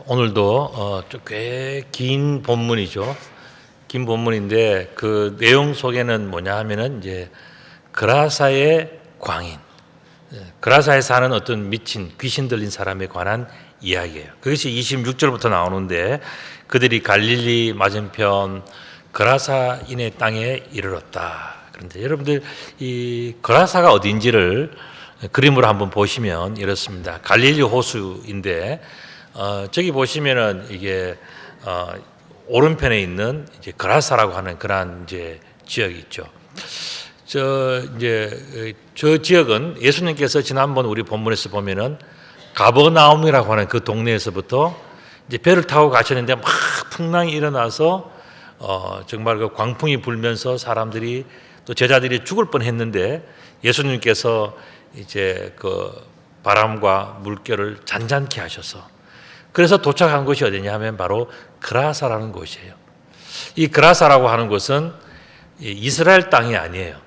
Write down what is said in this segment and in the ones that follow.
오늘도 꽤 긴 본문이죠. 긴 본문인데 그 내용 속에는 뭐냐 하면은 이제 그라사의 광인, 그라사에 사는 어떤 미친 귀신 들린 사람에 관한 이야기예요. 그것이 26절부터 나오는데 그들이 갈릴리 맞은편 그라사인의 땅에 이르렀다. 그런데 여러분들 이 그라사가 어딘지를 그림으로 한번 보시면 이렇습니다. 갈릴리 호수인데 저기 보시면은 이게 오른편에 있는 이제 그라사라고 하는 그러한 이제 지역이 있죠. 저 지역은 예수님께서 지난번 우리 본문에서 보면은 가버나움이라고 하는 그 동네에서부터 이제 배를 타고 가셨는데 막 풍랑이 일어나서 정말 그 광풍이 불면서 사람들이 또 제자들이 죽을 뻔했는데 예수님께서 이제 그 바람과 물결을 잔잔케 하셔서 그래서 도착한 곳이 어디냐 하면 바로 그라사라는 곳이에요. 이 그라사라고 하는 곳은 이스라엘 땅이 아니에요.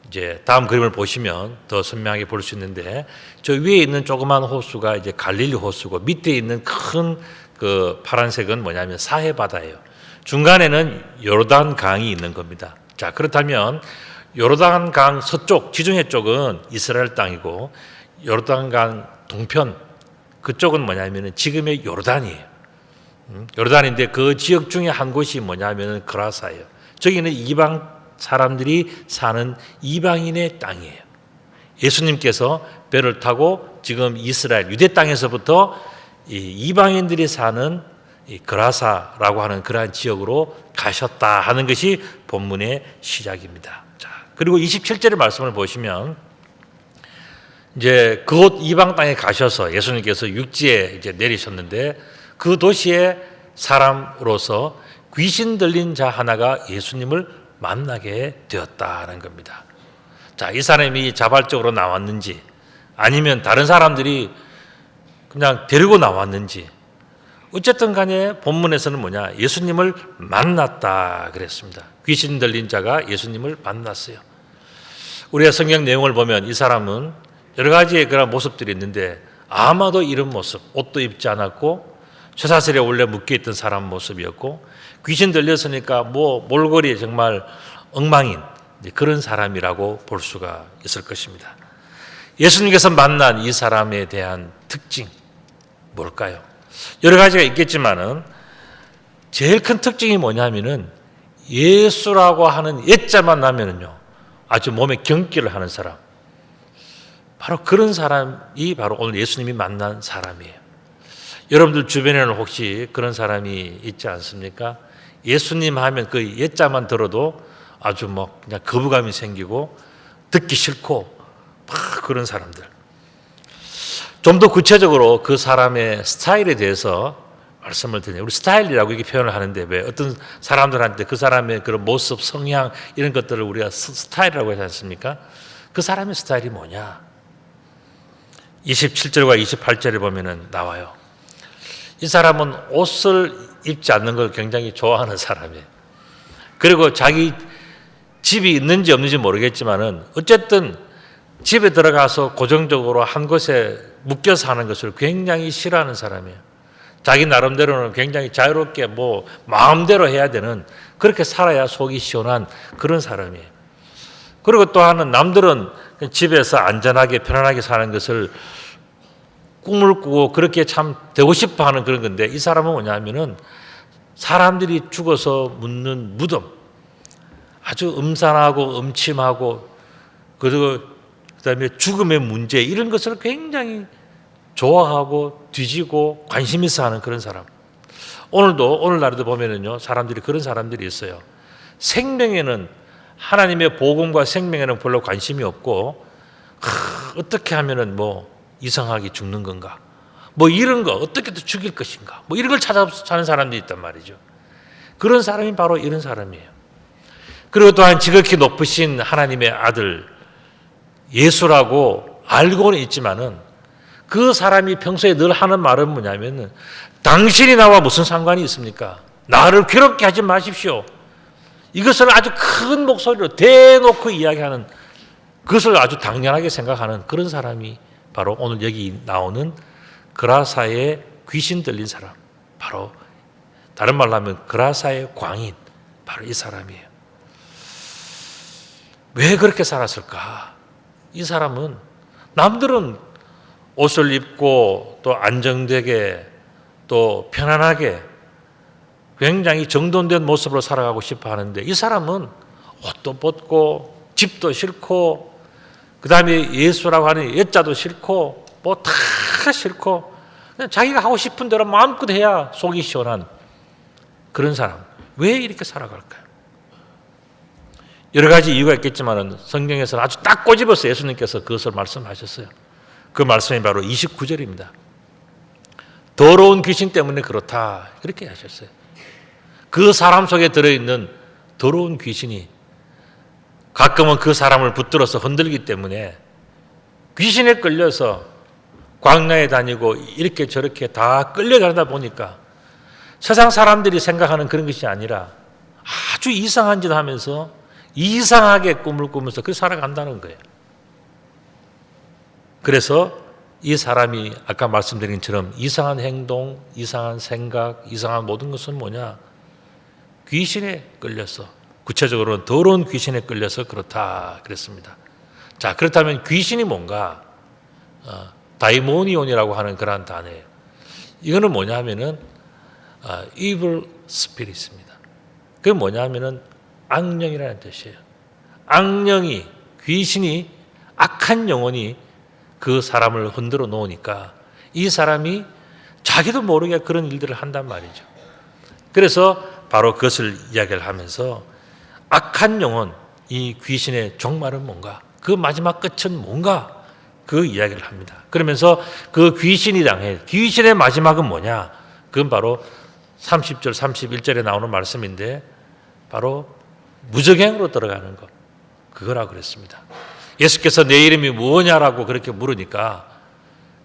이제 다음 그림을 보시면 더 선명하게 볼 수 있는데 저 위에 있는 조그만 호수가 이제 갈릴리 호수고 밑에 있는 큰 그 파란색은 뭐냐면 사해 바다예요. 중간에는 요르단 강이 있는 겁니다. 자, 그렇다면 요르단 강 서쪽 지중해 쪽은 이스라엘 땅이고 요르단 강 동편 그쪽은 뭐냐면은 지금의 요르단이에요. 요르단인데 그 지역 중에 한 곳이 뭐냐면은 그라사예요. 저기는 이방 사람들이 사는 이방인의 땅이에요. 예수님께서 배를 타고 지금 이스라엘 유대 땅에서부터 이방인들이 사는 그라사라고 하는 그러한 지역으로 가셨다 하는 것이 본문의 시작입니다. 자, 그리고 27절의 말씀을 보시면 이제 그곳 이방 땅에 가셔서 예수님께서 육지에 이제 내리셨는데 그 도시의 사람으로서 귀신 들린 자 하나가 예수님을 만나게 되었다는 겁니다. 자, 이 사람이 자발적으로 나왔는지 아니면 다른 사람들이 그냥 데리고 나왔는지 어쨌든 간에 본문에서는 뭐냐? 예수님을 만났다 그랬습니다. 귀신 들린 자가 예수님을 만났어요. 우리가 성경 내용을 보면 이 사람은 여러 가지의 그런 모습들이 있는데 아마도 이런 모습, 옷도 입지 않았고 쇠사슬에 원래 묶여있던 사람 모습이었고 귀신 들렸으니까 뭐 몰골이 정말 엉망인 그런 사람이라고 볼 수가 있을 것입니다. 예수님께서 만난 이 사람에 대한 특징 뭘까요? 여러 가지가 있겠지만은 제일 큰 특징이 뭐냐면은 예수라고 하는 예자만 나면은요 아주 몸에 경기를 하는 사람, 바로 그런 사람이 바로 오늘 예수님이 만난 사람이에요. 여러분들 주변에는 혹시 그런 사람이 있지 않습니까? 예수님 하면 그 예자만 들어도 아주 뭐 그냥 거부감이 생기고 듣기 싫고 막 그런 사람들. 좀 더 구체적으로 그 사람의 스타일에 대해서 말씀을 드려요. 우리 스타일이라고 이렇게 표현을 하는데 왜 어떤 사람들한테 그 사람의 그런 모습, 성향 이런 것들을 우리가 스타일이라고 하지 않습니까? 그 사람의 스타일이 뭐냐? 27절과 28절에 보면은 나와요. 이 사람은 옷을 입지 않는 걸 굉장히 좋아하는 사람이에요. 그리고 자기 집이 있는지 없는지 모르겠지만은 어쨌든 집에 들어가서 고정적으로 한 곳에 묶여 사는 것을 굉장히 싫어하는 사람이에요. 자기 나름대로는 굉장히 자유롭게 뭐 마음대로 해야 되는 그렇게 살아야 속이 시원한 그런 사람이에요. 그리고 또 하나는 남들은 집에서 안전하게 편안하게 사는 것을 꿈을 꾸고 그렇게 참 되고 싶어 하는 그런 건데 이 사람은 뭐냐면은 사람들이 죽어서 묻는 무덤, 아주 음산하고 음침하고 그다음에 죽음의 문제 이런 것을 굉장히 좋아하고 뒤지고 관심 있어 하는 그런 사람. 오늘날에도 보면은요 사람들이 그런 사람들이 있어요. 생명에는 하나님의 복음과 생명에는 별로 관심이 없고 어떻게 하면은 뭐 이상하게 죽는 건가? 뭐 이런 거 어떻게 또 죽일 것인가? 뭐 이런 걸 찾는 사람들이 있단 말이죠. 그런 사람이 바로 이런 사람이에요. 그리고 또한 지극히 높으신 하나님의 아들 예수라고 알고는 있지만은 그 사람이 평소에 늘 하는 말은 뭐냐면은 당신이 나와 무슨 상관이 있습니까? 나를 괴롭게 하지 마십시오. 이것을 아주 큰 목소리로 대놓고 이야기하는 그것을 아주 당연하게 생각하는 그런 사람이 바로 오늘 여기 나오는 그라사의 귀신 들린 사람, 바로 다른 말로 하면 그라사의 광인, 바로 이 사람이에요. 왜 그렇게 살았을까? 이 사람은 남들은 옷을 입고 또 안정되게 또 편안하게 굉장히 정돈된 모습으로 살아가고 싶어 하는데, 이 사람은 옷도 벗고 집도 싫고 그 다음에 예수라고 하는 예자도 싫고 뭐 다 싫고 그냥 자기가 하고 싶은 대로 마음껏 해야 속이 시원한 그런 사람. 왜 이렇게 살아갈까요? 여러 가지 이유가 있겠지만 성경에서는 아주 딱 꼬집어서 예수님께서 그것을 말씀하셨어요. 그 말씀이 바로 29절입니다. 더러운 귀신 때문에 그렇다, 이렇게 하셨어요. 그 사람 속에 들어있는 더러운 귀신이 가끔은 그 사람을 붙들어서 흔들기 때문에 귀신에 끌려서 광야에 다니고 이렇게 저렇게 다 끌려가다 보니까 세상 사람들이 생각하는 그런 것이 아니라 아주 이상한 짓 하면서 이상하게 꿈을 꾸면서 그렇게 살아간다는 거예요. 그래서 이 사람이 아까 말씀드린 것처럼 이상한 행동, 이상한 생각, 이상한 모든 것은 뭐냐? 귀신에 끌려서, 구체적으로는 더러운 귀신에 끌려서 그렇다 그랬습니다. 자, 그렇다면 귀신이 뭔가? 다이모니온이라고 하는 그런 단어예요. 이거는 뭐냐 하면은 evil spirit입니다. 그게 뭐냐 하면은 악령이라는 뜻이에요. 악령이, 귀신이, 악한 영혼이 그 사람을 흔들어 놓으니까 이 사람이 자기도 모르게 그런 일들을 한단 말이죠. 그래서 바로 그것을 이야기를 하면서 악한 영혼, 이 귀신의 종말은 뭔가? 그 마지막 끝은 뭔가? 그 이야기를 합니다. 그러면서 그 귀신이 당해, 귀신의 마지막은 뭐냐? 그건 바로 30절, 31절에 나오는 말씀인데 바로 무저갱으로 들어가는 것, 그거라고 그랬습니다. 예수께서 내 이름이 뭐냐라고 그렇게 물으니까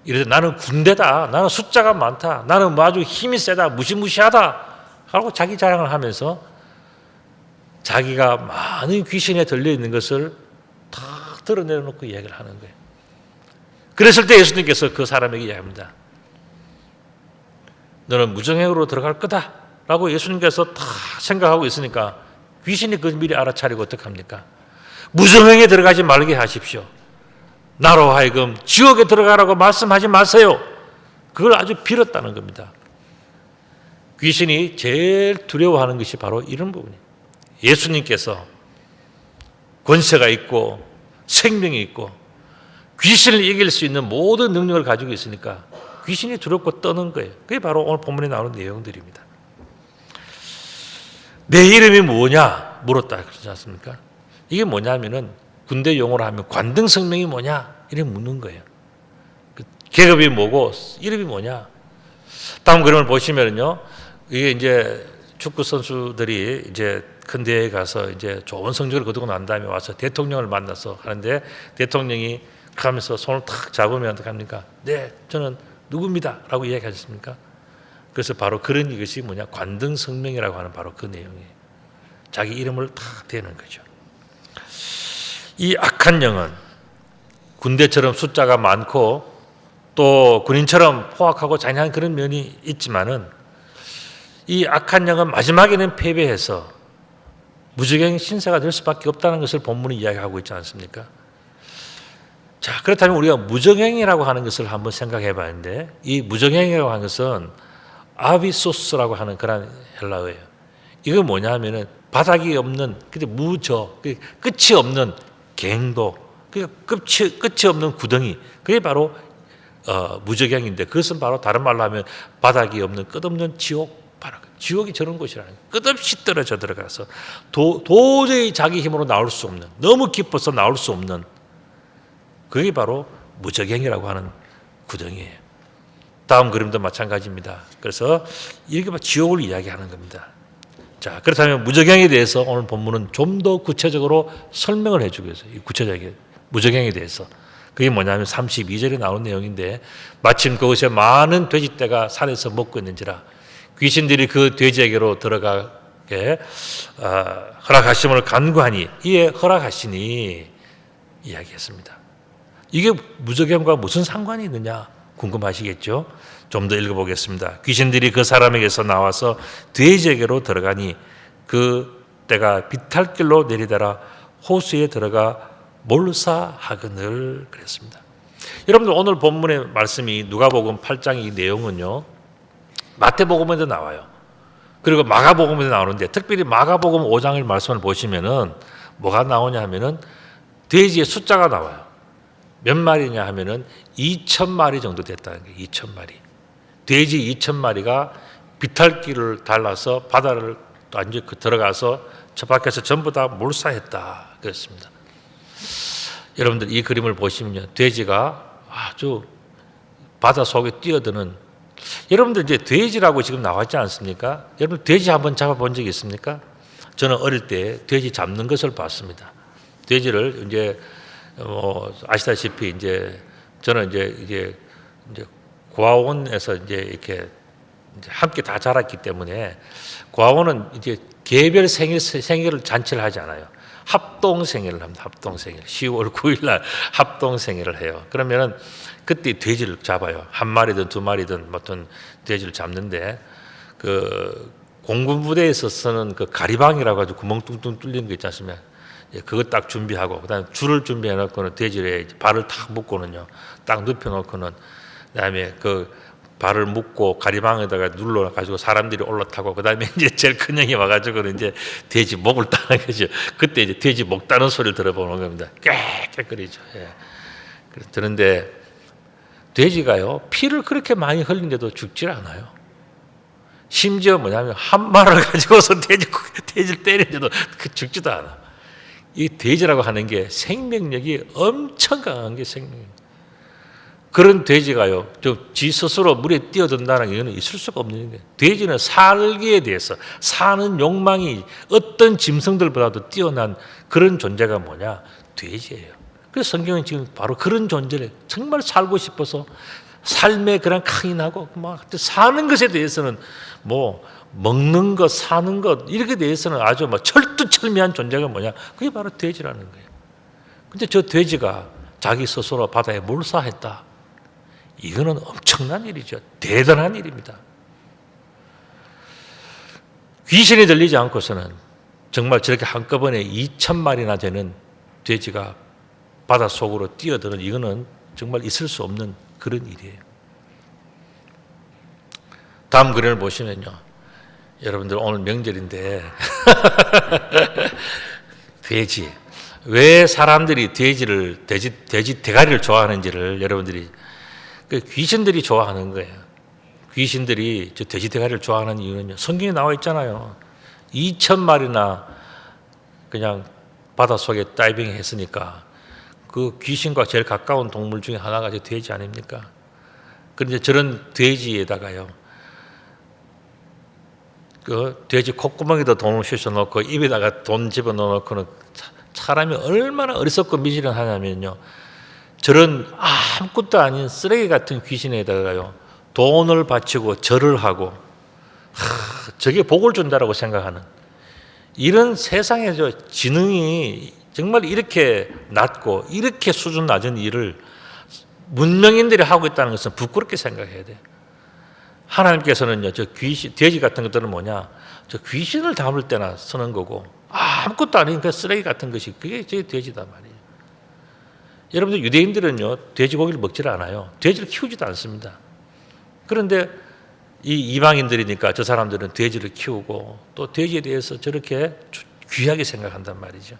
이래서 나는 군대다, 나는 숫자가 많다, 나는 뭐 아주 힘이 세다, 무시무시하다 하고 자기 자랑을 하면서 자기가 많은 귀신에 들려있는 것을 다 드러내놓고 이야기를 하는 거예요. 그랬을 때 예수님께서 그 사람에게 이야기합니다. 너는 무정행으로 들어갈 거다 라고 예수님께서 다 생각하고 있으니까 귀신이 그걸 미리 알아차리고 어떡합니까? 무정행에 들어가지 말게 하십시오. 나로 하여금 지옥에 들어가라고 말씀하지 마세요. 그걸 아주 빌었다는 겁니다. 귀신이 제일 두려워하는 것이 바로 이런 부분이에요. 예수님께서 권세가 있고 생명이 있고 귀신을 이길 수 있는 모든 능력을 가지고 있으니까 귀신이 두렵고 떠는 거예요. 그게 바로 오늘 본문에 나오는 내용들입니다. 내 이름이 뭐냐 물었다 그러지 않습니까? 이게 뭐냐면은 군대 용어로 하면 관등성명이 뭐냐 이렇게 묻는 거예요. 계급이 뭐고 이름이 뭐냐. 다음 그림을 보시면요, 이게 이제 축구 선수들이 이제 큰 대회에 가서 이제 좋은 성적을 거두고 난 다음에 와서 대통령을 만나서 하는데 대통령이 하면서 손을 탁 잡으면 어떻게 합니까? 네, 저는 누구입니다 라고 이야기하셨습니까? 그래서 바로 그런 것이 뭐냐, 관등성명이라고 하는 바로 그 내용이에요. 자기 이름을 탁 대는 거죠. 이 악한 영은 군대처럼 숫자가 많고 또 군인처럼 포악하고 잔인한 그런 면이 있지만은 이 악한 영은 마지막에는 패배해서 무저갱 신세가 될 수밖에 없다는 것을 본문이 이야기하고 있지 않습니까? 자, 그렇다면 우리가 무저갱이라고 하는 것을 한번 생각해 봤는데, 이 무저갱이라고 하는 것은 아비소스라고 하는 그런 헬라어예요. 이거 뭐냐 하면은 바닥이 없는, 근데 무저, 끝이 없는 갱도, 끝이 없는 구덩이, 그게 바로 무저갱인데, 그것은 바로 다른 말로 하면 바닥이 없는 끝없는 지옥, 바로 지옥이 저런 곳이라는 거예요. 끝없이 떨어져 들어가서 도저히 자기 힘으로 나올 수 없는, 너무 깊어서 나올 수 없는, 그게 바로 무저갱이라고 하는 구덩이에요. 다음 그림도 마찬가지입니다. 그래서 이렇게 막 지옥을 이야기하는 겁니다. 자, 그렇다면 무저갱에 대해서 오늘 본문은 좀 더 구체적으로 설명을 해주고 있어요. 이 구체적인 무저갱에 대해서. 그게 뭐냐면 32절에 나오는 내용인데, 마침 그곳에 많은 돼지떼가 산에서 먹고 있는지라 귀신들이 그 돼지에게로 들어가게 허락하심을 간구하니 이에 허락하시니 이야기했습니다. 이게 무저갱과 무슨 상관이 있느냐? 궁금하시겠죠? 좀 더 읽어보겠습니다. 귀신들이 그 사람에게서 나와서 돼지에게로 들어가니 그 때가 비탈길로 내리다라 호수에 들어가 몰사하거늘 그랬습니다. 여러분들 오늘 본문의 말씀이 누가복음 8장 이 내용은요 마태복음에도 나와요. 그리고 마가복음에도 나오는데 특별히 마가복음 5장의 말씀을 보시면은 뭐가 나오냐 하면은 돼지의 숫자가 나와요. 몇 마리냐 하면은 2,000마리 정도 됐다는 거예요. 2,000마리. 돼지 2,000마리가 비탈길을 달라서 바다를 완전히 들어가서 저 밖에서 전부 다 몰사했다 그랬습니다. 여러분들 이 그림을 보시면요, 돼지가 아주 바다 속에 뛰어드는, 여러분들 이제 돼지라고 지금 나왔지 않습니까? 여러분 돼지 한번 잡아본 적이 있습니까? 저는 어릴 때 돼지 잡는 것을 봤습니다. 돼지를 이제 아시다시피 이제 저는 이제 고아원에서 이제 이렇게 함께 다 자랐기 때문에 고아원은 이제 개별 생일 잔치를 하지 않아요. 합동 생일을 합니다. 합동 생일. 10월 9일 날 합동 생일을 해요. 그러면은 그때 돼지를 잡아요. 한 마리든 두 마리든 어떤 돼지를 잡는데 그 공군 부대에서 쓰는 그 가리방이라고 해서 구멍 뚱뚱 뚫리는 거 있지 않습니까? 그거 딱 준비하고 그다음에 줄을 준비해 놓고는 돼지에 발을 탁 묶고는요. 딱 눕혀 놓고는 그다음에 그 발을 묶고 가리방에다가 눌러 가지고 사람들이 올라타고 그다음에 이제 제일 큰 형이 와가지고는 이제 돼지 목을 따는 거죠. 그때 이제 돼지 목 따는 소리를 들어보는 겁니다. 꽥꽥거리죠. 예. 그런데 돼지가요 피를 그렇게 많이 흘리는데도 죽질 않아요. 심지어 뭐냐면 한 말을 가지고서 돼지를 때리는데도 죽지도 않아. 이 돼지라고 하는 게 생명력이 엄청 강한 게 생명력. 그런 돼지가요, 지 스스로 물에 뛰어든다는 게 있을 수가 없는 거예요. 돼지는 살기에 대해서 사는 욕망이 어떤 짐승들보다도 뛰어난 그런 존재가 뭐냐? 돼지예요. 그래서 성경은 지금 바로 그런 존재를 정말 살고 싶어서 삶에 그런 강인하고 막 사는 것에 대해서는 뭐 먹는 것, 사는 것 이렇게 대해서는 아주 막 철두철미한 존재가 뭐냐? 그게 바로 돼지라는 거예요. 근데 저 돼지가 자기 스스로 바다에 몰사했다. 이거는 엄청난 일이죠. 대단한 일입니다. 귀신이 들리지 않고서는 정말 저렇게 한꺼번에 2,000마리나 되는 돼지가 바닷속으로 뛰어드는 이거는 정말 있을 수 없는 그런 일이에요. 다음 그림을 보시면요. 여러분들 오늘 명절인데 돼지. 왜 사람들이 돼지 대가리를 좋아하는지를 여러분들이 귀신들이 좋아하는 거예요. 귀신들이 저 돼지 대가리를 좋아하는 이유는요. 성경에 나와 있잖아요. 2,000마리나 그냥 바닷속에 다이빙 했으니까 그 귀신과 제일 가까운 동물 중에 하나가 저 돼지 아닙니까? 그런데 저런 돼지에다가요. 그 돼지 콧구멍에다 돈을 쑤셔놓고 입에다가 돈 집어넣어놓고는 사람이 얼마나 어리석고 미지런하냐면요. 저런 아무것도 아닌 쓰레기 같은 귀신에다가요 돈을 바치고 절을 하고 저게 복을 준다라고 생각하는 이런 세상에 저 지능이 정말 이렇게 낮고 이렇게 수준 낮은 일을 문명인들이 하고 있다는 것은 부끄럽게 생각해야 돼요. 하나님께서는요 저 귀신 돼지 같은 것들은 뭐냐 저 귀신을 담을 때나 쓰는 거고 아무것도 아닌 그 쓰레기 같은 것이 그게 제 돼지다 말이에요. 여러분들 유대인들은요 돼지고기를 먹지를 않아요. 돼지를 키우지도 않습니다. 그런데 이 이방인들이니까 저 사람들은 돼지를 키우고 또 돼지에 대해서 저렇게 귀하게 생각한단 말이죠.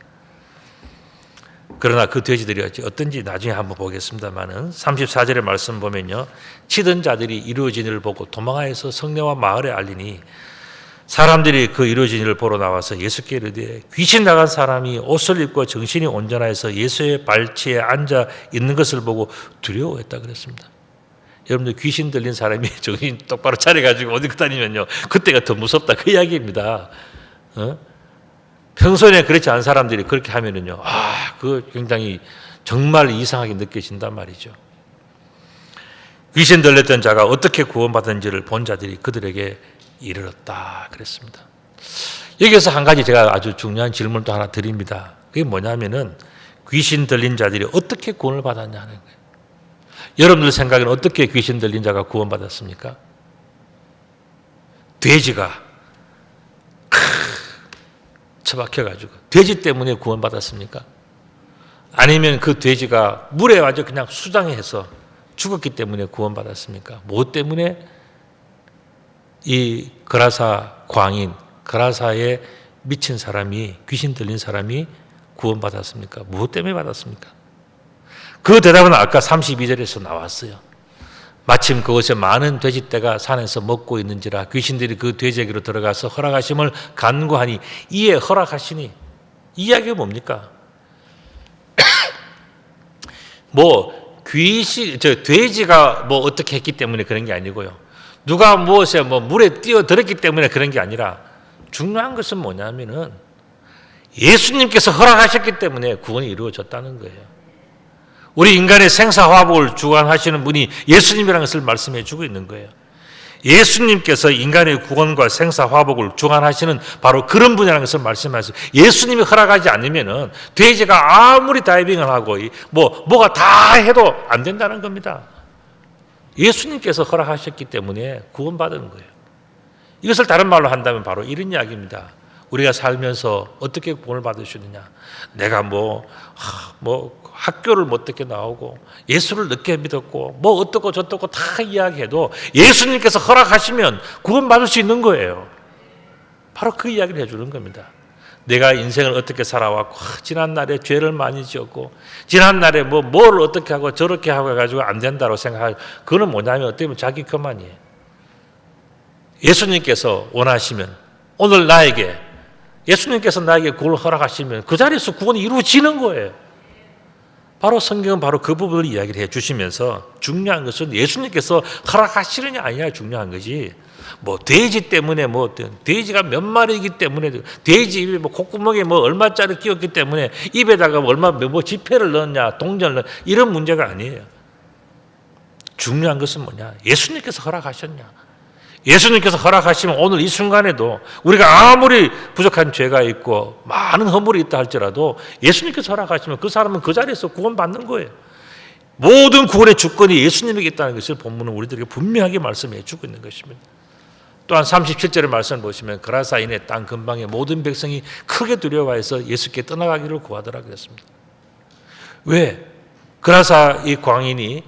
그러나 그 돼지들이 어떤지 나중에 한번 보겠습니다만은 34절의 말씀 보면요 치던 자들이 이루어진 일을 보고 도망하여서 성내와 마을에 알리니 사람들이 그 이루어진 일을 보러 나와서 예수께 이르되 귀신 나간 사람이 옷을 입고 정신이 온전하여서 예수의 발치에 앉아 있는 것을 보고 두려워했다 그랬습니다. 여러분들 귀신 들린 사람이 정신 똑바로 차려가지고 어디 다니면요 그때가 더 무섭다 그 이야기입니다. 평소에 그렇지 않은 사람들이 그렇게 하면은요 그 굉장히 정말 이상하게 느껴진단 말이죠. 귀신 들렸던 자가 어떻게 구원받은지를 본 자들이 그들에게 이르렀다 그랬습니다. 여기서 한 가지 제가 아주 중요한 질문을 또 하나 드립니다. 그게 뭐냐면은 귀신 들린 자들이 어떻게 구원을 받았냐 하는 거예요. 여러분들 생각에는 어떻게 귀신 들린 자가 구원받았습니까? 돼지가 처박혀가지고 돼지 때문에 구원받았습니까? 아니면 그 돼지가 물에 완전 그냥 수장해서 죽었기 때문에 구원받았습니까? 무엇 때문에 이 그라사 광인, 그라사에 미친 사람이, 귀신 들린 사람이 구원받았습니까? 무엇 때문에 받았습니까? 그 대답은 아까 32절에서 나왔어요. 마침 그곳에 많은 돼지떼가 산에서 먹고 있는지라 귀신들이 그 돼지에게로 들어가서 허락하심을 간구하니 이에 허락하시니, 이 이야기가 뭡니까? 돼지가 어떻게 했기 때문에 그런 게 아니고요. 누가 무엇에 물에 뛰어들었기 때문에 그런 게 아니라 중요한 것은 뭐냐면은 예수님께서 허락하셨기 때문에 구원이 이루어졌다는 거예요. 우리 인간의 생사화복을 주관하시는 분이 예수님이라는 것을 말씀해 주고 있는 거예요. 예수님께서 인간의 구원과 생사화복을 주관하시는 바로 그런 분이라는 것을 말씀하세요. 예수님이 허락하지 않으면은 돼지가 아무리 다이빙을 하고 뭐가 다 해도 안 된다는 겁니다. 예수님께서 허락하셨기 때문에 구원받은 거예요. 이것을 다른 말로 한다면 바로 이런 이야기입니다. 우리가 살면서 어떻게 구원을 받으시느냐? 내가 학교를 못 듣게 나오고 예수를 늦게 믿었고 어떻고 저떻고 다 이야기해도 예수님께서 허락하시면 구원받을 수 있는 거예요. 바로 그 이야기를 해주는 겁니다. 내가 인생을 어떻게 살아왔고 지난날에 죄를 많이 지었고 지난날에 뭘 어떻게 하고 저렇게 하고 해가지고 안 된다고 생각하고, 그거는 뭐냐면 어떻게 보면 자기 교만이에요. 예수님께서 원하시면 오늘 예수님께서 나에게 구원을 허락하시면 그 자리에서 구원이 이루어지는 거예요. 바로 성경은 바로 그 부분을 이야기를 해 주시면서 중요한 것은 예수님께서 허락하시느냐 아니냐 중요한 거지. 돼지 때문에 돼지가 몇 마리이기 때문에 돼지 입에 콧구멍에 얼마짜리 끼웠기 때문에 입에다가 지폐를 넣었냐 동전을 넣었냐 이런 문제가 아니에요. 중요한 것은 뭐냐? 예수님께서 허락하셨냐? 예수님께서 허락하시면 오늘 이 순간에도 우리가 아무리 부족한 죄가 있고 많은 허물이 있다 할지라도 예수님께서 허락하시면 그 사람은 그 자리에서 구원받는 거예요. 모든 구원의 주권이 예수님에게 있다는 것을 본문은 우리들에게 분명하게 말씀해 주고 있는 것입니다. 또한 37절의 말씀을 보시면 그라사인의 땅 근방에 모든 백성이 크게 두려워해서 예수께 떠나가기를 구하더라 그랬습니다. 왜? 그라사 이 광인이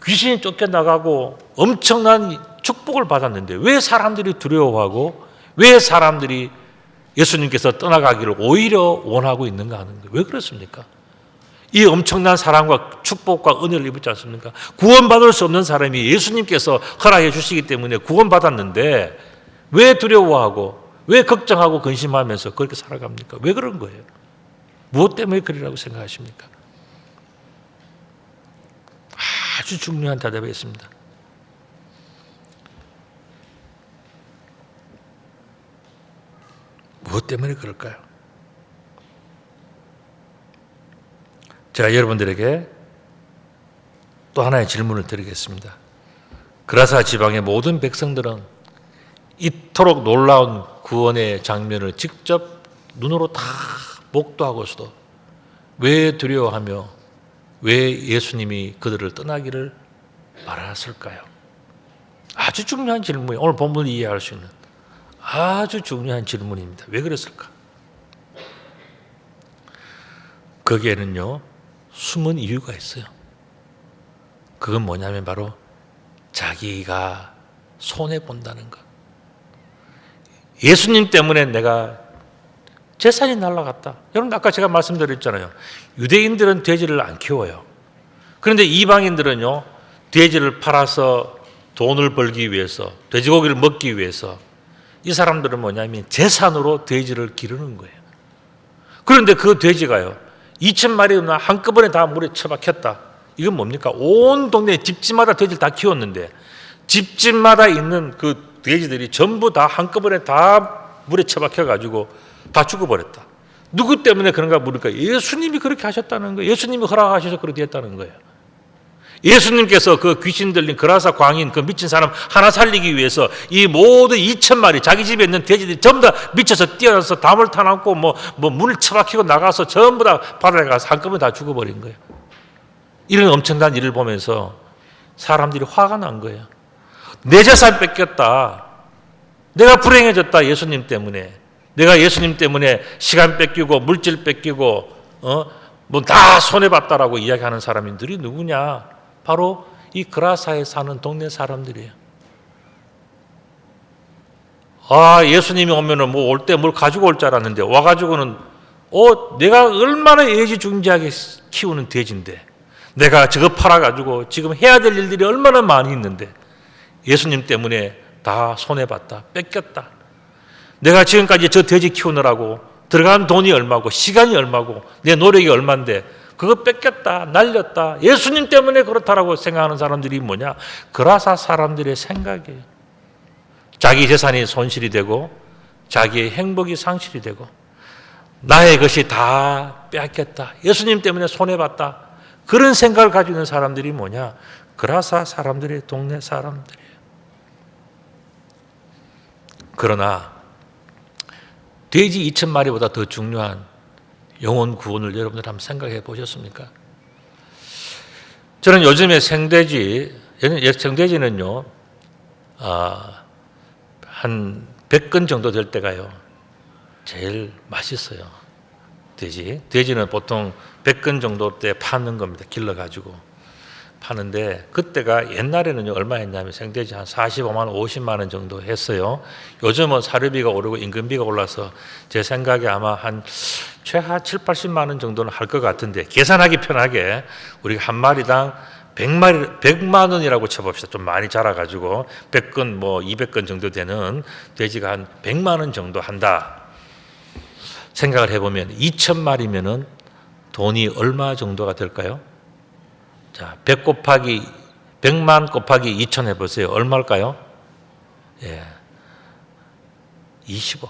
귀신이 쫓겨나가고 엄청난 축복을 받았는데 왜 사람들이 두려워하고 왜 사람들이 예수님께서 떠나가기를 오히려 원하고 있는가 하는 거예요. 왜 그렇습니까? 이 엄청난 사랑과 축복과 은혜를 입었지 않습니까? 구원받을 수 없는 사람이 예수님께서 허락해 주시기 때문에 구원받았는데 왜 두려워하고 왜 걱정하고 근심하면서 그렇게 살아갑니까? 왜 그런 거예요? 무엇 때문에 그러라고 생각하십니까? 아주 중요한 대답이 있습니다. 무엇 때문에 그럴까요? 제가 여러분들에게 또 하나의 질문을 드리겠습니다. 그라사 지방의 모든 백성들은 이토록 놀라운 구원의 장면을 직접 눈으로 다 목도하고서도 왜 두려워하며 왜 예수님이 그들을 떠나기를 말았을까요? 아주 중요한 질문이에요. 오늘 본문을 이해할 수 있는 아주 중요한 질문입니다. 왜 그랬을까? 거기에는요 숨은 이유가 있어요. 그건 뭐냐면 바로 자기가 손해본다는 것. 예수님 때문에 내가 재산이 날아갔다. 여러분 아까 제가 말씀드렸잖아요. 유대인들은 돼지를 안 키워요. 그런데 이방인들은요 돼지를 팔아서 돈을 벌기 위해서 돼지고기를 먹기 위해서 이 사람들은 뭐냐면 재산으로 돼지를 기르는 거예요. 그런데 그 돼지가요 2,000마리나 한꺼번에 다 물에 처박혔다. 이건 뭡니까? 온 동네 집집마다 돼지를 다 키웠는데 집집마다 있는 그 돼지들이 전부 다 한꺼번에 다 물에 처박혀가지고 다 죽어버렸다. 누구 때문에 그런가 물을까? 예수님이 그렇게 하셨다는 거예요. 예수님이 허락하셔서 그렇게 했다는 거예요. 예수님께서 그 귀신 들린 그라사 광인 그 미친 사람 하나 살리기 위해서 이 모든 2,000마리 자기 집에 있는 돼지들이 전부 다 미쳐서 뛰어나서 담을 타놓고 문을 처박히고 나가서 전부 다 바다에 가서 한꺼번에 다 죽어버린 거예요. 이런 엄청난 일을 보면서 사람들이 화가 난 거예요. 내 재산 뺏겼다. 내가 불행해졌다. 예수님 때문에. 내가 예수님 때문에 시간 뺏기고 물질 뺏기고 뭐 다 손해봤다라고 이야기하는 사람들이 누구냐? 바로 이 그라사에 사는 동네 사람들이에요. 아, 예수님이 오면은 뭐 올 때 뭘 가지고 올 줄 알았는데 와가지고는 내가 얼마나 애지중지하게 키우는 돼지인데 내가 저거 팔아가지고 지금 해야 될 일들이 얼마나 많이 있는데 예수님 때문에 다 손해봤다, 뺏겼다. 내가 지금까지 저 돼지 키우느라고 들어간 돈이 얼마고 시간이 얼마고 내 노력이 얼만데 그거 뺏겼다, 날렸다. 예수님 때문에 그렇다라고 생각하는 사람들이 뭐냐? 그라사 사람들의 생각이에요. 자기 재산이 손실이 되고 자기의 행복이 상실이 되고 나의 것이 다 뺏겼다. 예수님 때문에 손해봤다. 그런 생각을 가지고 있는 사람들이 뭐냐? 그라사 사람들의 동네 사람들이에요. 그러나 돼지 2,000마리보다 더 중요한 영혼 구원을 여러분들 한번 생각해 보셨습니까? 저는 요즘에 생돼지는요, 한 100건 정도 될 때가요, 제일 맛있어요. 돼지는 보통 100건 정도 때 파는 겁니다. 길러가지고. 파는데 그때가 옛날에는요 얼마 했냐면 생돼지 한 45만 원, 50만 원 정도 했어요. 요즘은 사료비가 오르고 임금비가 올라서 제 생각에 아마 한 최하 7, 80만 원 정도는 할 것 같은데 계산하기 편하게 우리가 한 마리당 100만 원이라고 쳐봅시다. 좀 많이 자라가지고 100건 뭐 200건 정도 되는 돼지가 한 100만 원 정도 한다 생각을 해보면 2,000마리면은 돈이 얼마 정도가 될까요? 자, 100만 곱하기 2,000 해보세요. 얼마일까요? 예, 20억.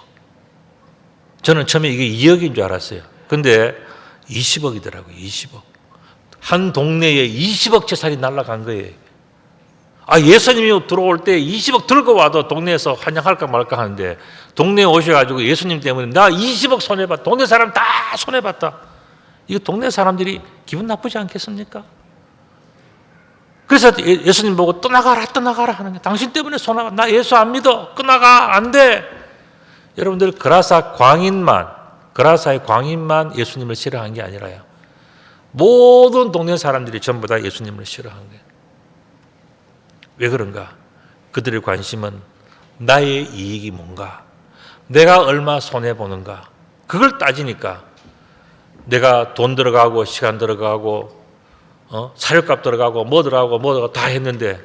저는 처음에 이게 2억인 줄 알았어요. 근데 20억이더라고요. 20억. 한 동네에 20억 재산이 날아간 거예요. 예수님이 들어올 때 20억 들고 와도 동네에서 환영할까 말까 하는데 동네에 오셔가지고 예수님 때문에 나 20억 손해봤다. 동네 사람 다 손해봤다. 이거 동네 사람들이 기분 나쁘지 않겠습니까? 그래서 예수님 보고 떠나가라 하는 게 당신 때문에 손해가 나 예수 안 믿어. 떠나가 안 돼. 여러분들 그라사의 광인만 예수님을 싫어한 게 아니라요. 모든 동네 사람들이 전부 다 예수님을 싫어한 거예요. 왜 그런가? 그들의 관심은 나의 이익이 뭔가, 내가 얼마 손해보는가, 그걸 따지니까 내가 돈 들어가고 시간 들어가고 사료값 들어가고 뭐 들어가고 다 했는데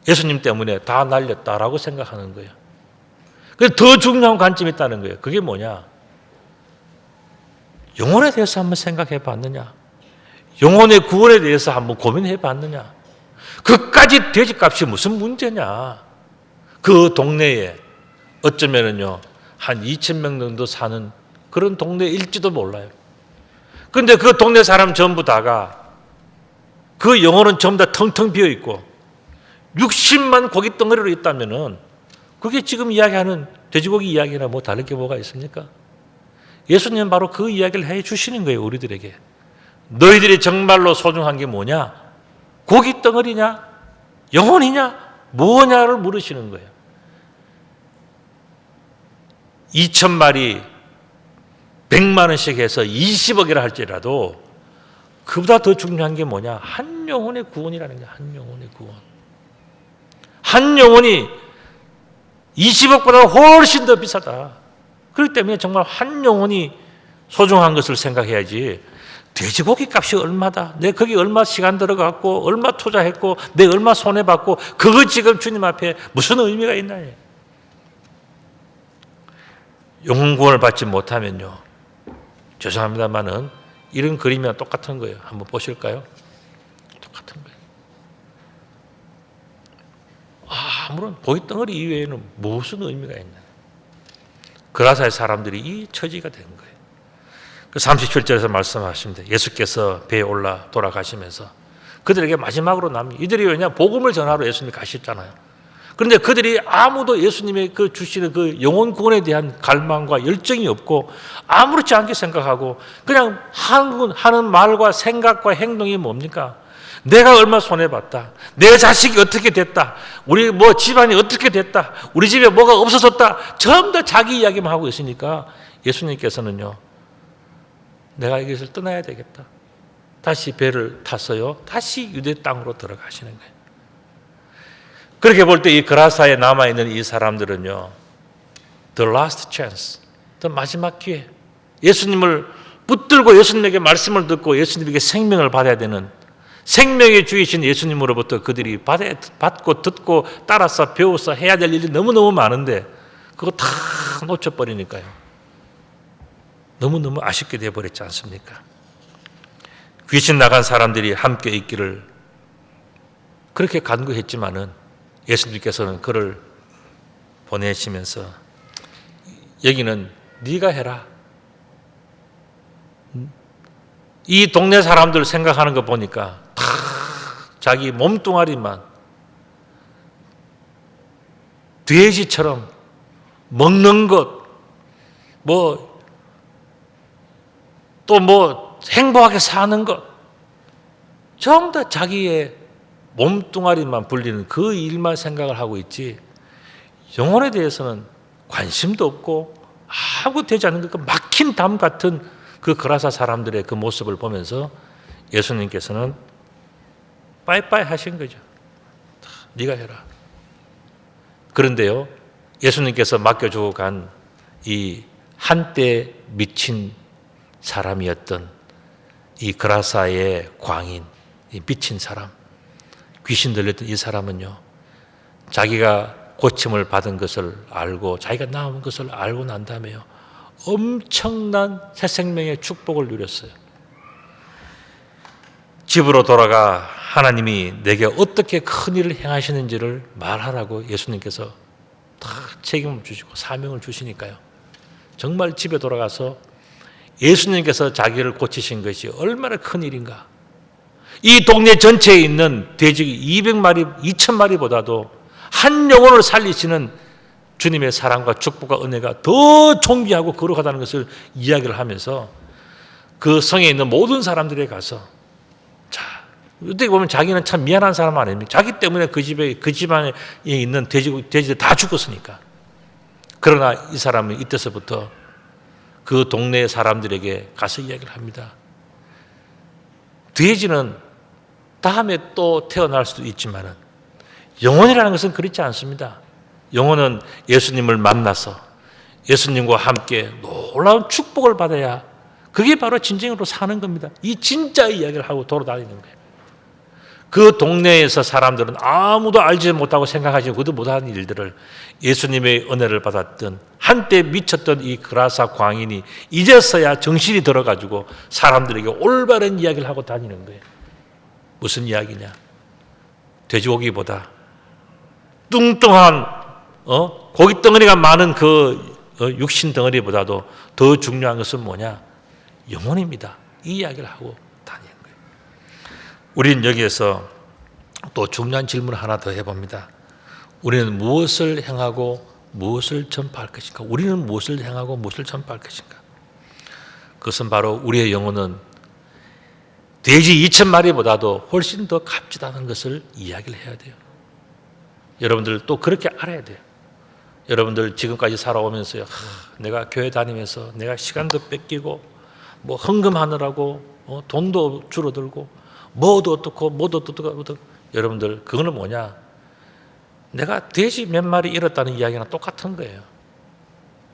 예수님 때문에 다 날렸다라고 생각하는 거예요. 그래서 더 중요한 관점이 있다는 거예요. 그게 뭐냐? 영혼에 대해서 한번 생각해 봤느냐? 영혼의 구원에 대해서 한번 고민해 봤느냐? 그까지 돼지값이 무슨 문제냐? 그 동네에 어쩌면은요 한 2,000명 정도 사는 그런 동네일지도 몰라요. 그런데 그 동네 사람 전부 다가 그 영혼은 전부 다 텅텅 비어 있고 60만 고기 덩어리로 있다면은 그게 지금 이야기하는 돼지고기 이야기나 뭐 다를 게 뭐가 있습니까? 예수님은 바로 그 이야기를 해 주시는 거예요, 우리들에게. 너희들이 정말로 소중한 게 뭐냐? 고기 덩어리냐? 영혼이냐? 뭐냐를 물으시는 거예요. 2,000마리 100만 원씩 해서 20억이라 할지라도 그보다 더 중요한 게 뭐냐? 한 영혼의 구원이라는 거야. 한 영혼의 구원. 한 영혼이 20억보다 훨씬 더 비싸다. 그렇기 때문에 정말 한 영혼이 소중한 것을 생각해야지 돼지고기 값이 얼마다, 내 거기 얼마 시간 들어갔고 얼마 투자했고 내 얼마 손해봤고 그거 지금 주님 앞에 무슨 의미가 있나. 영혼 구원을 받지 못하면요, 죄송합니다만은 이런 그림이랑 똑같은 거예요. 한번 보실까요? 똑같은 거예요. 아무런 고기 덩어리 이외에는 무슨 의미가 있나. 그라사의 사람들이 이 처지가 된 거예요. 그 37절에서 말씀하십니다. 예수께서 배에 올라 돌아가시면서 그들에게 마지막으로 이들이 왜냐? 복음을 전하러 예수님이 가셨잖아요. 그런데 그들이 아무도 예수님의 그 주시는 그 영혼 구원에 대한 갈망과 열정이 없고 아무렇지 않게 생각하고 그냥 하는 말과 생각과 행동이 뭡니까? 내가 얼마 손해봤다. 내 자식이 어떻게 됐다. 우리 뭐 집안이 어떻게 됐다. 우리 집에 뭐가 없어졌다. 전부 다 자기 이야기만 하고 있으니까 예수님께서는요, 내가 이것을 떠나야 되겠다. 다시 배를 탔어요. 다시 유대 땅으로 들어가시는 거예요. 그렇게 볼 때 이 그라사에 남아있는 이 사람들은요, the last chance, 더 마지막 기회. 예수님을 붙들고 예수님에게 말씀을 듣고 예수님에게 생명을 받아야 되는, 생명의 주이신 예수님으로부터 그들이 받고 듣고 따라서 배워서 해야 될 일이 너무너무 많은데 그거 다 놓쳐버리니까요. 너무너무 아쉽게 되어버렸지 않습니까? 귀신 나간 사람들이 함께 있기를 그렇게 간구했지만은 예수님께서는 그를 보내시면서 여기는 네가 해라. 이 동네 사람들 생각하는 거 보니까 다 자기 몸뚱아리만 돼지처럼 먹는 것, 또 행복하게 사는 것, 전부 다 자기의 몸뚱아리만 불리는 그 일만 생각을 하고 있지 영혼에 대해서는 관심도 없고 아무 되지 않는 그 막힌 담 같은 그 그라사 사람들의 그 모습을 보면서 예수님께서는 빠이빠이 하신 거죠. 네가 해라. 그런데요, 예수님께서 맡겨주고 간 이 한때 미친 사람이었던 이 그라사의 광인, 이 미친 사람, 귀신 들렸던 이 사람은요, 자기가 고침을 받은 것을 알고 자기가 나온 것을 알고 난 다음에요, 엄청난 새 생명의 축복을 누렸어요. 집으로 돌아가 하나님이 내게 어떻게 큰 일을 행하시는지를 말하라고 예수님께서 다 책임을 주시고 사명을 주시니까요, 정말 집에 돌아가서 예수님께서 자기를 고치신 것이 얼마나 큰 일인가. 이 동네 전체에 있는 돼지 200마리, 2000마리보다도 한 영혼을 살리시는 주님의 사랑과 축복과 은혜가 더 존귀하고 거룩하다는 것을 이야기를 하면서 그 성에 있는 모든 사람들에 가서, 자, 어떻게 보면 자기는 참 미안한 사람 아닙니까? 자기 때문에 그 집안에 있는 돼지들 다 죽었으니까. 그러나 이 사람은 이때서부터 그 동네 사람들에게 가서 이야기를 합니다. 돼지는 다음에 또 태어날 수도 있지만 영혼이라는 것은 그렇지 않습니다. 영혼은 예수님을 만나서 예수님과 함께 놀라운 축복을 받아야 그게 바로 진정으로 사는 겁니다. 이 진짜 이야기를 하고 돌아다니는 거예요. 그 동네에서 사람들은 아무도 알지 못하고 생각하지 못하는 일들을 예수님의 은혜를 받았던 한때 미쳤던 이 그라사 광인이 이제서야 정신이 들어가지고 사람들에게 올바른 이야기를 하고 다니는 거예요. 무슨 이야기냐? 돼지고기보다 뚱뚱한 고기 덩어리가 많은 그 육신 덩어리보다도 더 중요한 것은 뭐냐? 영혼입니다. 이 이야기를 하고 다니는 거예요. 우리는 여기에서 또 중요한 질문을 하나 더 해봅니다. 우리는 무엇을 행하고 무엇을 전파할 것인가? 우리는 무엇을 행하고 무엇을 전파할 것인가? 그것은 바로 우리의 영혼은 돼지 2000마리보다도 훨씬 더 값지다는 것을 이야기를 해야 돼요. 여러분들 또 그렇게 알아야 돼요. 여러분들 지금까지 살아오면서요, 내가 교회 다니면서 내가 시간도 뺏기고 헌금하느라고 돈도 줄어들고 뭐도 어떻고 여러분들 그거는 뭐냐? 내가 돼지 몇 마리 잃었다는 이야기랑 똑같은 거예요.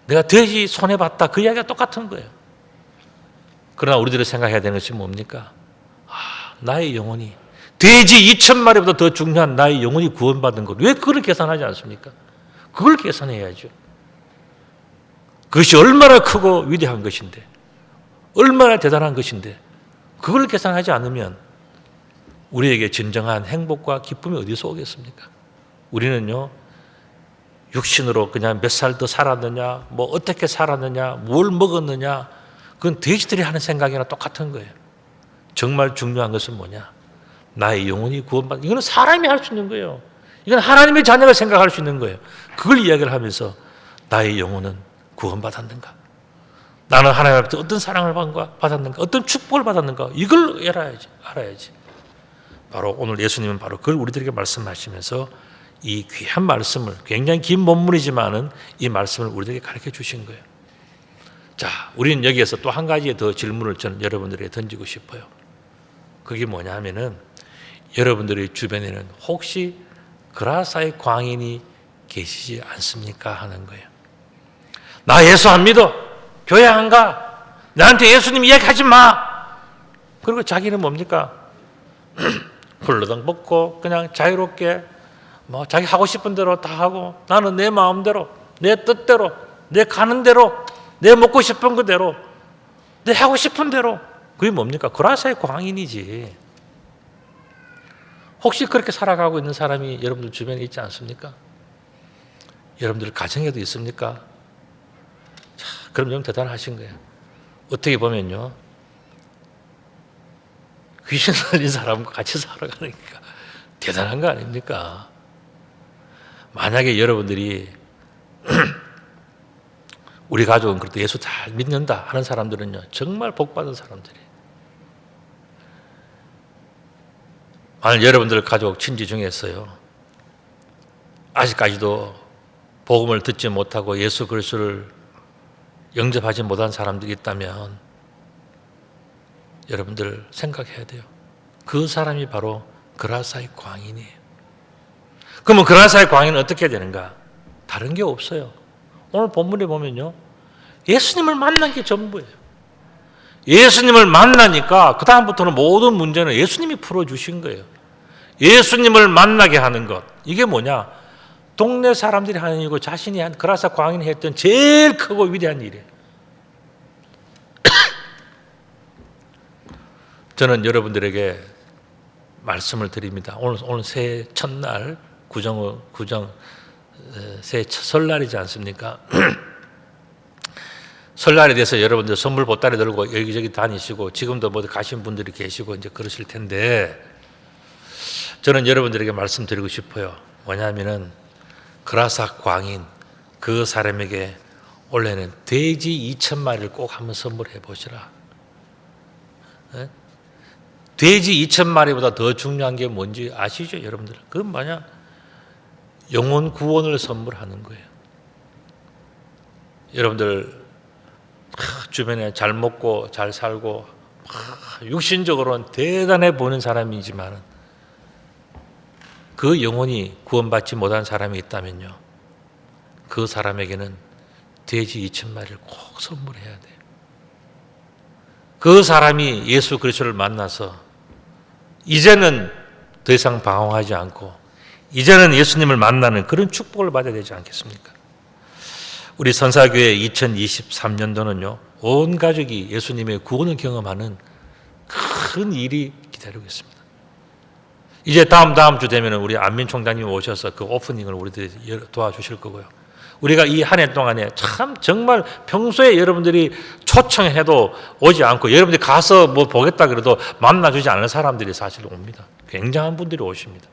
내가 돼지 손해봤다 그 이야기가 똑같은 거예요. 그러나 우리들이 생각해야 되는 것이 뭡니까? 나의 영혼이 돼지 2000마리보다 더 중요한 나의 영혼이 구원받은 것, 왜 그걸 계산하지 않습니까? 그걸 계산해야죠. 그것이 얼마나 크고 위대한 것인데, 얼마나 대단한 것인데, 그걸 계산하지 않으면 우리에게 진정한 행복과 기쁨이 어디서 오겠습니까? 우리는요, 육신으로 그냥 몇 살 더 살았느냐, 어떻게 살았느냐, 뭘 먹었느냐, 그건 돼지들이 하는 생각이랑 똑같은 거예요. 정말 중요한 것은 뭐냐? 나의 영혼이 구원받는, 이거는 사람이 할 수 있는 거예요. 이건 하나님의 자녀가 생각할 수 있는 거예요. 그걸 이야기를 하면서 나의 영혼은 구원받았는가? 나는 하나님한테 어떤 사랑을 받았는가? 어떤 축복을 받았는가? 이걸 알아야지. 바로 오늘 예수님은 바로 그걸 우리들에게 말씀하시면서 이 귀한 말씀을, 굉장히 긴 본문이지만은 이 말씀을 우리들에게 가르쳐 주신 거예요. 자, 우리는 여기에서 또 한 가지 더 질문을 저는 여러분들에게 던지고 싶어요. 그게 뭐냐 하면은 여러분들의 주변에는 혹시 그라사의 광인이 계시지 않습니까? 하는 거예요. 나 예수 안 믿어. 교회 안 가. 나한테 예수님 이야기하지 마. 그리고 자기는 뭡니까? 홀로당 먹고 그냥 자유롭게 뭐 자기 하고 싶은 대로 다 하고, 나는 내 마음대로, 내 뜻대로, 내 가는 대로, 내 먹고 싶은 그대로, 내 하고 싶은 대로. 그게 뭡니까? 그라사의 광인이지. 혹시 그렇게 살아가고 있는 사람이 여러분들 주변에 있지 않습니까? 여러분들 가정에도 있습니까? 자, 그럼 좀 대단하신 거예요. 어떻게 보면요, 귀신 들린 사람과 같이 살아가니까 대단한 거 아닙니까? 만약에 여러분들이 우리 가족은 그래도 예수 잘 믿는다 하는 사람들은요, 정말 복받은 사람들이에요. 만약 여러분들 가족 친지 중에서요, 아직까지도 복음을 듣지 못하고 예수 그리스도를 영접하지 못한 사람들이 있다면 여러분들 생각해야 돼요. 그 사람이 바로 그라사의 광인이에요. 그러면 그라사의 광인은 어떻게 되는가? 다른 게 없어요. 오늘 본문에 보면요, 예수님을 만난 게 전부예요. 예수님을 만나니까 그 다음부터는 모든 문제는 예수님이 풀어주신 거예요. 예수님을 만나게 하는 것, 이게 뭐냐? 동네 사람들이 하는 일이고 자신이 한 그라사 광인이 했던 제일 크고 위대한 일이에요. 저는 여러분들에게 말씀을 드립니다. 오늘 새해 첫날 구정 새해 설날이지 않습니까? 설날에 대해서 여러분들 선물 보따리 들고 여기저기 다니시고 지금도 뭐 가신 분들이 계시고 이제 그러실 텐데, 저는 여러분들에게 말씀드리고 싶어요. 뭐냐면은 그라사 광인 그 사람에게 원래는 돼지 2,000마리를 꼭 한번 선물해 보시라. 네? 돼지 2,000마리보다 더 중요한 게 뭔지 아시죠, 여러분들? 그건 뭐냐? 영혼 구원을 선물하는 거예요. 여러분들 주변에 잘 먹고 잘 살고 육신적으로는 대단해 보이는 사람이지만 그 영혼이 구원받지 못한 사람이 있다면요, 그 사람에게는 돼지 2,000마리를 꼭 선물해야 돼요. 그 사람이 예수 그리스도를 만나서 이제는 더 이상 방황하지 않고 이제는 예수님을 만나는 그런 축복을 받아야 되지 않겠습니까? 우리 선사교회 2023년도는요, 온 가족이 예수님의 구원을 경험하는 큰 일이 기다리고 있습니다. 이제 다음 주 되면 우리 안민 총장님이 오셔서 그 오프닝을 우리들이 도와주실 거고요. 우리가 이 한 해 동안에 참 정말 평소에 여러분들이 초청해도 오지 않고 여러분들이 가서 뭐 보겠다 그래도 만나주지 않는 사람들이 사실 옵니다. 굉장한 분들이 오십니다.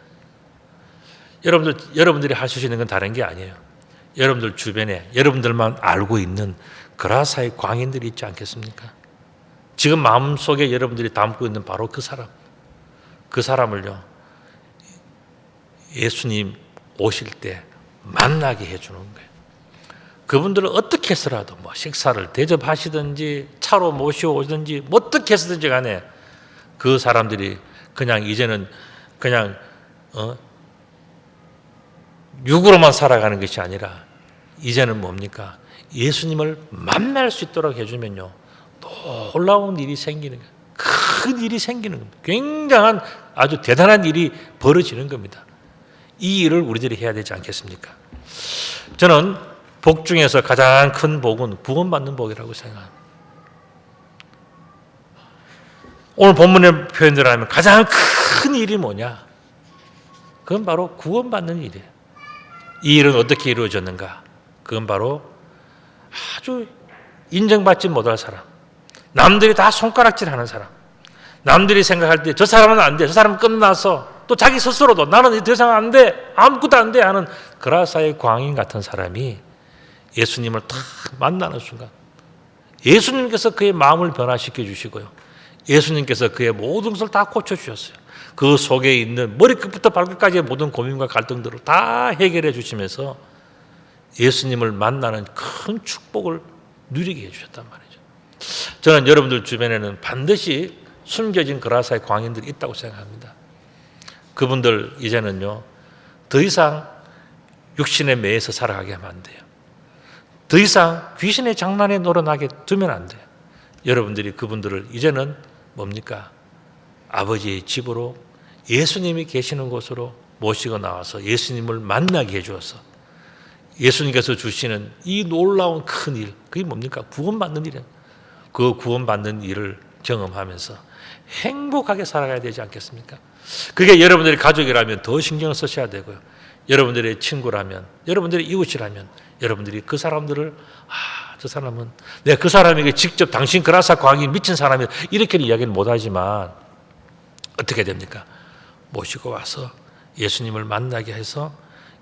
여러분들이 할 수 있는 건 다른 게 아니에요. 여러분들 주변에 여러분들만 알고 있는 그라사의 광인들이 있지 않겠습니까? 지금 마음속에 여러분들이 담고 있는 바로 그 사람, 그 사람을요, 예수님 오실 때 만나게 해주는 거예요. 그분들을 어떻게 해서라도 뭐 식사를 대접하시든지 차로 모셔오든지 뭐 어떻게 해서든지 간에 그 사람들이 그냥 이제는 그냥 육으로만 살아가는 것이 아니라 이제는 뭡니까? 예수님을 만날 수 있도록 해주면요, 놀라운 일이 생기는 거예요. 큰 일이 생기는 겁니다. 굉장한 아주 대단한 일이 벌어지는 겁니다. 이 일을 우리들이 해야 되지 않겠습니까? 저는 복 중에서 가장 큰 복은 구원받는 복이라고 생각합니다. 오늘 본문의 표현대로 하면 가장 큰 일이 뭐냐? 그건 바로 구원받는 일이에요. 이 일은 어떻게 이루어졌는가? 그건 바로 아주 인정받지 못할 사람, 남들이 다 손가락질하는 사람, 남들이 생각할 때 저 사람은 안 돼, 저 사람은 끝나서, 또 자기 스스로도 나는 더 이상 안 돼, 아무것도 안 돼 하는 그라사의 광인 같은 사람이 예수님을 딱 만나는 순간 예수님께서 그의 마음을 변화시켜 주시고요, 예수님께서 그의 모든 것을 다 고쳐주셨어요. 그 속에 있는 머리끝부터 발끝까지의 모든 고민과 갈등들을 다 해결해 주시면서 예수님을 만나는 큰 축복을 누리게 해주셨단 말이죠. 저는 여러분들 주변에는 반드시 숨겨진 그라사의 광인들이 있다고 생각합니다. 그분들 이제는요, 더 이상 육신의 매에서 살아가게 하면 안 돼요. 더 이상 귀신의 장난에 놀아나게 두면 안 돼요. 여러분들이 그분들을 이제는 뭡니까? 아버지의 집으로, 예수님이 계시는 곳으로 모시고 나와서 예수님을 만나게 해주어서 예수님께서 주시는 이 놀라운 큰 일, 그게 뭡니까? 구원받는 일이에요. 그 구원받는 일을 경험하면서 행복하게 살아가야 되지 않겠습니까? 그게 여러분들의 가족이라면 더 신경을 쓰셔야 되고요. 여러분들의 친구라면, 여러분들의 이웃이라면 여러분들이 그 사람들을 저 사람은 내가 그 사람에게 직접 당신 그라사 광인 미친 사람이 이렇게는 이야기는 못하지만 어떻게 됩니까? 모시고 와서 예수님을 만나게 해서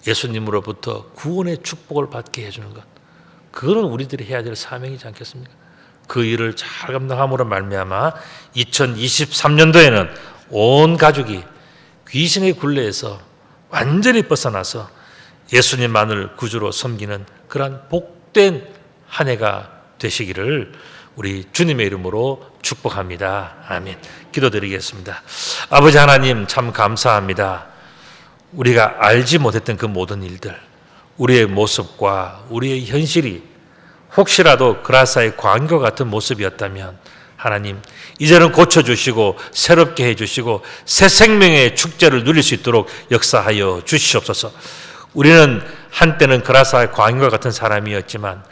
예수님으로부터 구원의 축복을 받게 해주는 것, 그거는 우리들이 해야 될 사명이지 않겠습니까? 그 일을 잘 감당함으로 말미암아 2023년도에는 온 가족이 귀신의 굴레에서 완전히 벗어나서 예수님만을 구주로 섬기는 그러한 복된 한 해가 되시기를 우리 주님의 이름으로 축복합니다. 아멘. 기도드리겠습니다. 아버지 하나님, 참 감사합니다. 우리가 알지 못했던 그 모든 일들, 우리의 모습과 우리의 현실이 혹시라도 그라사의 광과 같은 모습이었다면 하나님, 이제는 고쳐주시고 새롭게 해주시고 새 생명의 축제를 누릴 수 있도록 역사하여 주시옵소서. 우리는 한때는 그라사의 광과 같은 사람이었지만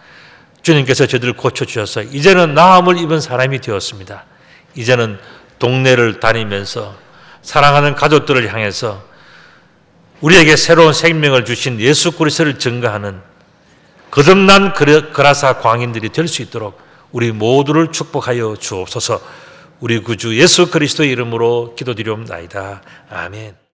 주님께서 저들을 고쳐주셔서 이제는 나음을 입은 사람이 되었습니다. 이제는 동네를 다니면서 사랑하는 가족들을 향해서 우리에게 새로운 생명을 주신 예수 그리스도를 증거하는 거듭난 그라사 광인들이 될 수 있도록 우리 모두를 축복하여 주옵소서. 우리 구주 예수 그리스도의 이름으로 기도드리옵나이다. 아멘.